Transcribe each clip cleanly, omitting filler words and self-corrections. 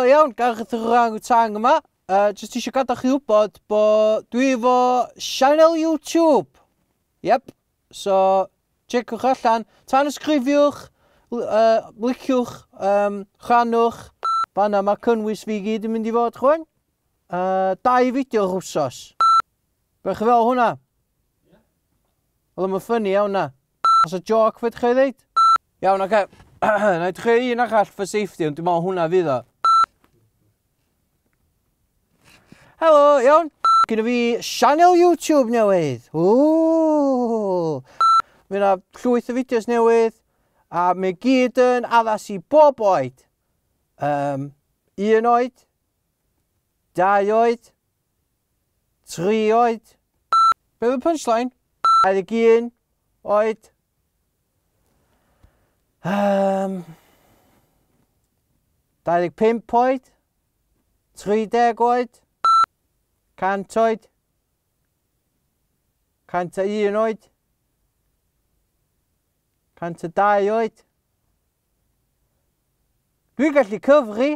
iawn, garwch eich orang-utang yma. Just eisiau gadael chi wybod bod dwi efo sianel YouTube. Yep, so checiwch allan, tan ysgrifiwch, liciwch, rhanwch. Fanna mae cynnwys fi gyd yn mynd i fod chwan. 2 fideo yr wsos. Be chi fel hwnna? Oedd yma'n ffynnu iawn na. Os y joc fed chi ddeud? Iawn, oce. Na i chi un arall for safety, ond dwi'n meddwl hwnna fydd o. Helo, iawn. Gyda fi sianel YouTube newydd. Mae yna llwyth o fideos newydd. A mae gyd yn addas i bob oed. 1 oed. 2 oed. 3 oed. Be oedd y punchline? 21 oed. 25 oed. 30 oed. 100 oed. 101 oed. 102 oed. Dwi'n gallu cyfri.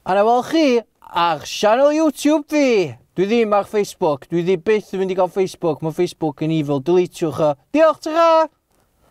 A na fel chi ar sianel YouTube fi. Dwi ddim ar Facebook. Dwi ddim byth yn mynd i gael Facebook. Mae Facebook yn evil. Deletiwch o. Diolch, tara!